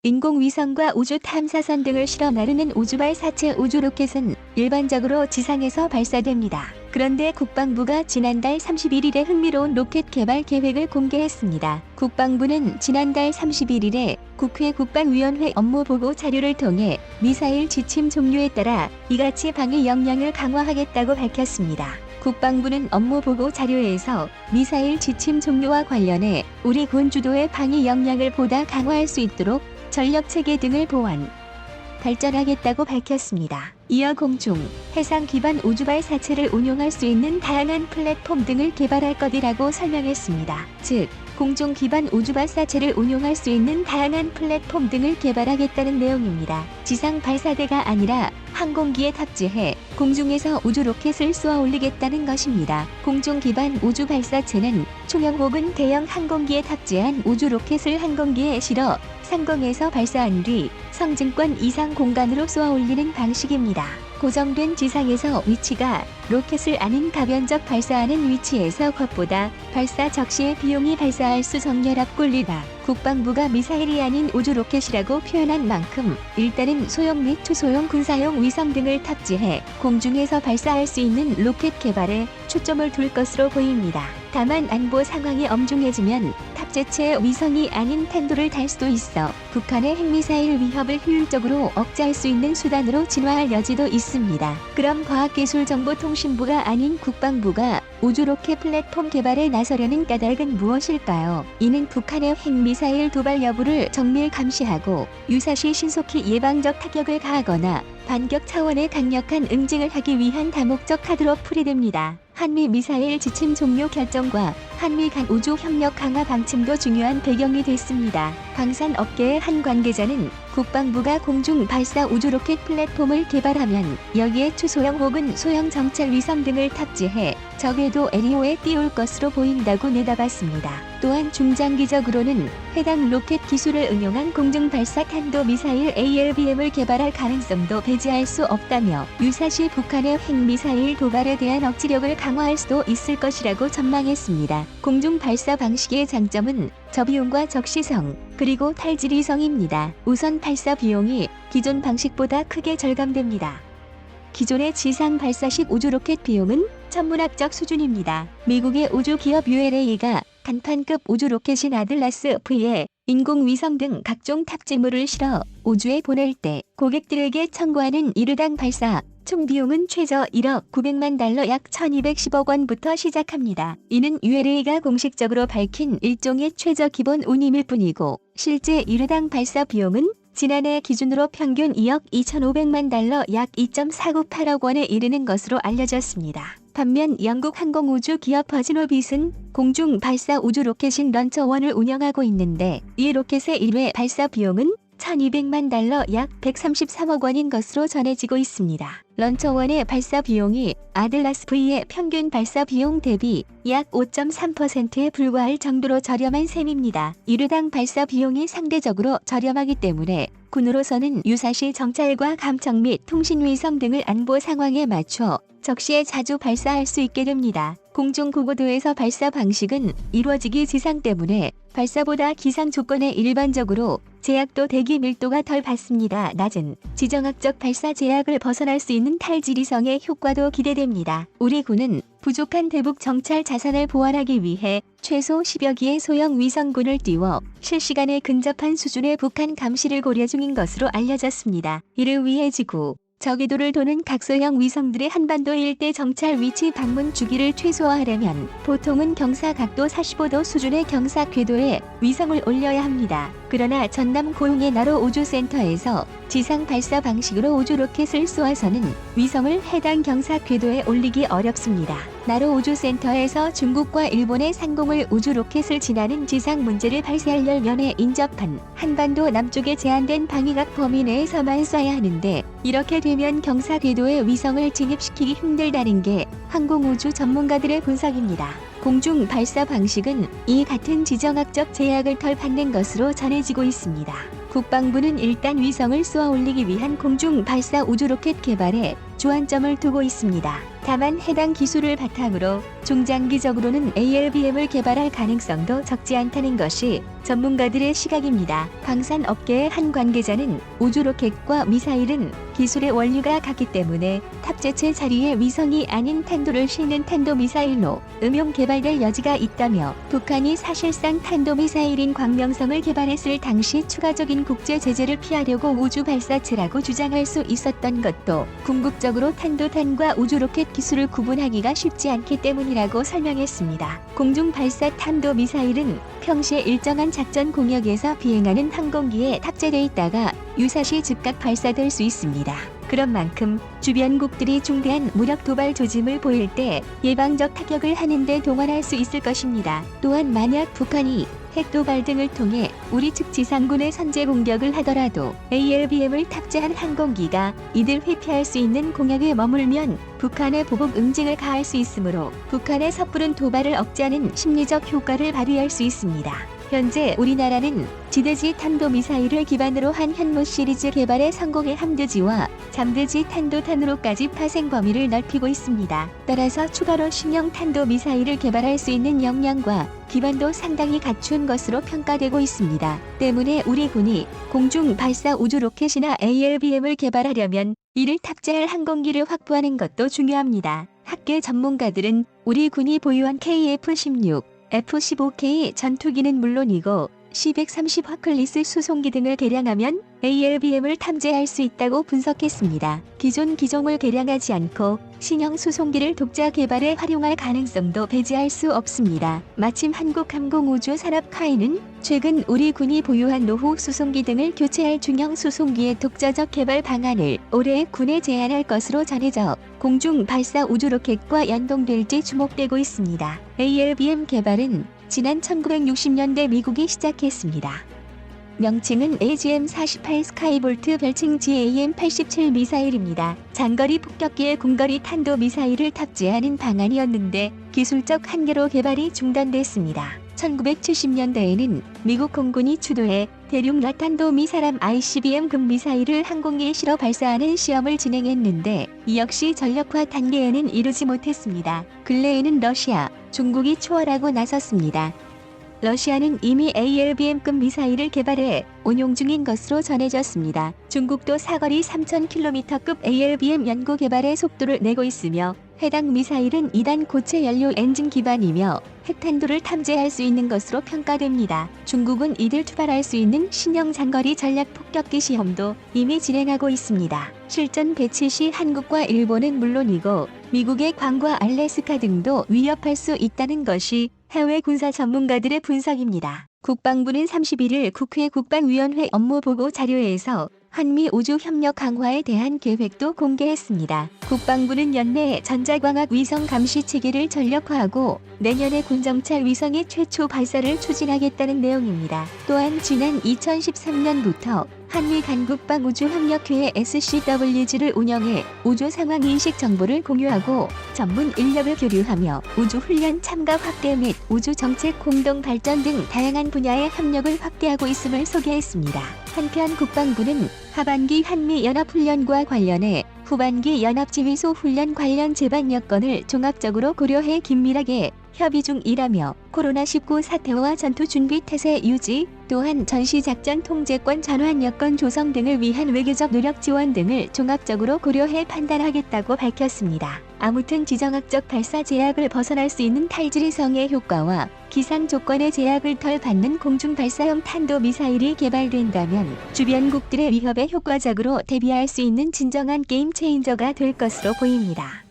인공위성과 우주 탐사선 등을 실어 나르는 우주발 사체 우주로켓은 일반적으로 지상에서 발사됩니다. 그런데 국방부가 지난달 31일에 흥미로운 로켓 개발 계획을 공개했습니다. 국방부는 지난달 31일에 국회 국방위원회 업무보고 자료를 통해 미사일 지침 종류에 따라 이같이 방위 역량을 강화하겠다고 밝혔습니다. 국방부는 업무보고 자료에서 미사일 지침 종류와 관련해 우리 군 주도의 방위 역량을 보다 강화할 수 있도록 전력체계 등을 보완, 발전하겠다고 밝혔습니다. 이어 공중, 해상 기반 우주발 사체를 운용할 수 있는 다양한 플랫폼 등을 개발할 것이라고 설명했습니다. 즉, 공중 기반 우주발 사체를 운용할 수 있는 다양한 플랫폼 등을 개발하겠다는 내용입니다. 지상 발사대가 아니라 항공기에 탑재해 공중에서 우주 로켓을 쏘아 올리겠다는 것입니다. 공중 기반 우주 발사체는 총형 혹은 대형 항공기에 탑재한 우주 로켓을 항공기에 실어 상공에서 발사한 뒤 성층권 이상 공간으로 쏘아 올리는 방식입니다. 고정된 지상에서 위치가 로켓을 아닌 가변적 발사하는 위치에서 것보다 발사 적시의 비용이 발사할 수 정렬합 꿀리다. 국방부가 미사일이 아닌 우주 로켓이라고 표현한 만큼 일단은 소형 및 초소형 군사용 위성 등을 탑재해 공중에서 발사할 수 있는 로켓 개발에 초점을 둘 것으로 보입니다. 다만 안보 상황이 엄중해지면 탑재체 위성이 아닌 탄도를 달 수도 있어 북한의 핵미사일 위협을 효율적으로 억제할 수 있는 수단으로 진화할 여지도 있습니다. 그럼 과학기술정보통신부가 아닌 국방부가 우주로켓 플랫폼 개발에 나서려는 까닭은 무엇일까요? 이는 북한의 핵미사일 도발 여부를 정밀 감시하고 유사시 신속히 예방적 타격을 가하거나 반격 차원의 강력한 응징을 하기 위한 다목적 카드로 풀이됩니다. 한미 미사일 지침 종료 결정과 한미 간 우주 협력 강화 방침도 중요한 배경이 됐습니다. 방산업계의 한 관계자는 국방부가 공중 발사 우주 로켓 플랫폼을 개발하면 여기에 초소형 혹은 소형 정찰 위성 등을 탑재해 적외도 LEO에 띄울 것으로 보인다고 내다봤습니다. 또한 중장기적으로는 해당 로켓 기술을 응용한 공중 발사 탄도 미사일 ALBM을 개발할 가능성도 배제할 수 없다며 유사시 북한의 핵미사일 도발에 대한 억지력을 강화할 수도 있을 것이라고 전망했습니다. 공중 발사 방식의 장점은 저비용과 적시성, 그리고 탈지리성입니다. 우선 발사 비용이 기존 방식보다 크게 절감됩니다. 기존의 지상 발사식 우주로켓 비용은 천문학적 수준입니다. 미국의 우주기업 ULA가 간판급 우주로켓인 아들라스 V에 인공위성 등 각종 탑재물을 실어 우주에 보낼 때 고객들에게 청구하는 일회당 발사 총 비용은 최저 1억 900만 달러 약 1210억 원부터 시작합니다. 이는 ULA가 공식적으로 밝힌 일종의 최저 기본 운임일 뿐이고 실제 일회당 발사 비용은 지난해 기준으로 평균 2억 2,500만 달러 약 2.498억 원에 이르는 것으로 알려졌습니다. 반면 영국 항공우주 기업 버진오빗은 공중 발사 우주 로켓인 런처1을 운영하고 있는데 이 로켓의 1회 발사 비용은 1,200만 달러 약 133억 원인 것으로 전해지고 있습니다. 런처1의 발사 비용이 아들라스 V의 평균 발사 비용 대비 약 5.3%에 불과할 정도로 저렴한 셈입니다. 일회당 발사 비용이 상대적으로 저렴하기 때문에 군으로서는 유사시 정찰과 감청 및 통신위성 등을 안보 상황에 맞춰 적시에 자주 발사할 수 있게 됩니다. 공중 고고도에서 발사 방식은 이루어지기 지상 때문에 발사보다 기상 조건에 일반적으로 제약도 대기 밀도가 덜 받습니다. 낮은 지정학적 발사 제약을 벗어날 수 있는 탈지리성의 효과도 기대됩니다. 우리 군은 부족한 대북 정찰 자산을 보완하기 위해 최소 10여 기의 소형 위성군을 띄워 실시간에 근접한 수준의 북한 감시를 고려 중인 것으로 알려졌습니다. 이를 위해 지구, 저궤도를 도는 각소형 위성들의 한반도 일대 정찰 위치 방문 주기를 최소화하려면 보통은 경사 각도 45도 수준의 경사 궤도에 위성을 올려야 합니다. 그러나 전남 고흥의 나로 우주센터에서 지상 발사 방식으로 우주 로켓을 쏘아서는 위성을 해당 경사 궤도에 올리기 어렵습니다. 나로 우주센터에서 중국과 일본의 상공을 우주 로켓을 지나는 지상 문제를 발사할 면에 인접한 한반도 남쪽에 제한된 방위각 범위 내에서만 쏴야 하는데 이렇게 되면 경사 궤도에 위성을 진입시키기 힘들다는 게 항공우주 전문가들의 분석입니다. 공중 발사 방식은 이 같은 지정학적 제약을 덜 받는 것으로 전해지고 있습니다. 국방부는 일단 위성을 쏘아 올리기 위한 공중 발사 우주 로켓 개발에 주안점을 두고 있습니다. 다만 해당 기술을 바탕으로 중장기적으로는 ALBM을 개발할 가능성도 적지 않다는 것이 전문가들의 시각입니다. 방산 업계의 한 관계자는 우주 로켓과 미사일은 기술의 원리가 같기 때문에 탑재체 자리에 위성이 아닌 탄도를 싣는 탄도미사일로 응용 개발될 여지가 있다며, 북한이 사실상 탄도미사일인 광명성을 개발했을 당시 추가적인 국제 제재를 피하려고 우주 발사체라고 주장할 수 있었던 것도 궁극적으로 탄도탄과 우주 로켓 기술을 구분하기가 쉽지 않기 때문이라고 설명했습니다. 공중 발사 탄도미사일은 평시에 일정한 작전 공역에서 비행하는 항공기에 탑재돼 있다가 유사시 즉각 발사될 수 있습니다. 그런 만큼 주변국들이 중대한 무력 도발 조짐을 보일 때 예방적 타격을 하는데 동원할 수 있을 것입니다. 또한 만약 북한이 핵도발 등을 통해 우리 측 지상군의 선제 공격을 하더라도 ALBM을 탑재한 항공기가 이들 회피할 수 있는 공역에 머물면 북한의 보복 응징을 가할 수 있으므로 북한의 섣부른 도발을 억제하는 심리적 효과를 발휘할 수 있습니다. 현재 우리나라는 지대지 탄도미사일을 기반으로 한 현무 시리즈 개발에 성공해 함대지와 잠대지 탄도탄으로까지 파생 범위를 넓히고 있습니다. 따라서 추가로 신형 탄도미사일을 개발할 수 있는 역량과 기반도 상당히 갖춘 것으로 평가되고 있습니다. 때문에 우리 군이 공중 발사 우주 로켓이나 ALBM을 개발하려면 이를 탑재할 항공기를 확보하는 것도 중요합니다. 학계 전문가들은 우리 군이 보유한 KF-16, F-15K 전투기는 물론이고 C-130 허클리스 수송기 등을 개량하면 ALBM을 탐지할 수 있다고 분석했습니다. 기존 기종을 개량하지 않고 신형 수송기를 독자 개발에 활용할 가능성도 배제할 수 없습니다. 마침 한국항공우주산업카이는 최근 우리 군이 보유한 노후 수송기 등을 교체할 중형 수송기의 독자적 개발 방안을 올해 군에 제안할 것으로 전해져 공중 발사 우주 로켓과 연동될지 주목되고 있습니다. ALBM 개발은 지난 1960년대 미국이 시작했습니다. 명칭은 AGM-48 스카이볼트, 별칭 GAM-87 미사일입니다. 장거리 폭격기에 궁거리 탄도 미사일을 탑재하는 방안이었는데 기술적 한계로 개발이 중단됐습니다. 1970년대에는 미국 공군이 주도해 대륙 라탄도 미사람 ICBM-급 미사일을 항공기에 실어 발사하는 시험을 진행했는데 이 역시 전력화 단계에는 이르지 못했습니다. 근래에는 러시아, 중국이 초월하고 나섰습니다. 러시아는 이미 ALBM급 미사일을 개발해 운용 중인 것으로 전해졌습니다. 중국도 사거리 3000km급 ALBM 연구 개발에 속도를 내고 있으며 해당 미사일은 2단 고체 연료 엔진 기반이며 핵탄두를 탐지할 수 있는 것으로 평가됩니다. 중국은 이들 투발할 수 있는 신형 장거리 전략 폭격기 시험도 이미 진행하고 있습니다. 실전 배치 시 한국과 일본은 물론이고 미국의 괌과 알래스카 등도 위협할 수 있다는 것이 해외 군사 전문가들의 분석입니다. 국방부는 31일 국회 국방위원회 업무보고 자료에서 한미 우주 협력 강화에 대한 계획도 공개했습니다. 국방부는 연내 전자광학 위성 감시 체계를 전력화하고 내년에 군정찰 위성의 최초 발사를 추진하겠다는 내용입니다. 또한 지난 2013년부터 한미 간국방 우주협력회의 SCWG를 운영해 우주 상황 인식 정보를 공유하고 전문 인력을 교류하며 우주 훈련 참가 확대 및 우주 정책 공동 발전 등 다양한 분야의 협력을 확대하고 있음을 소개했습니다. 한편 국방부는 하반기 한미 연합훈련과 관련해 후반기 연합지휘소 훈련 관련 제반 여건을 종합적으로 고려해 긴밀하게 협의 중이라며 코로나19 사태와 전투 준비 태세 유지, 또한 전시작전 통제권 전환 여건 조성 등을 위한 외교적 노력 지원 등을 종합적으로 고려해 판단하겠다고 밝혔습니다. 아무튼 지정학적 발사 제약을 벗어날 수 있는 탈지리성의 효과와 기상 조건의 제약을 덜 받는 공중 발사형 탄도 미사일이 개발된다면 주변국들의 위협에 효과적으로 대비할 수 있는 진정한 게임 체인저가 될 것으로 보입니다.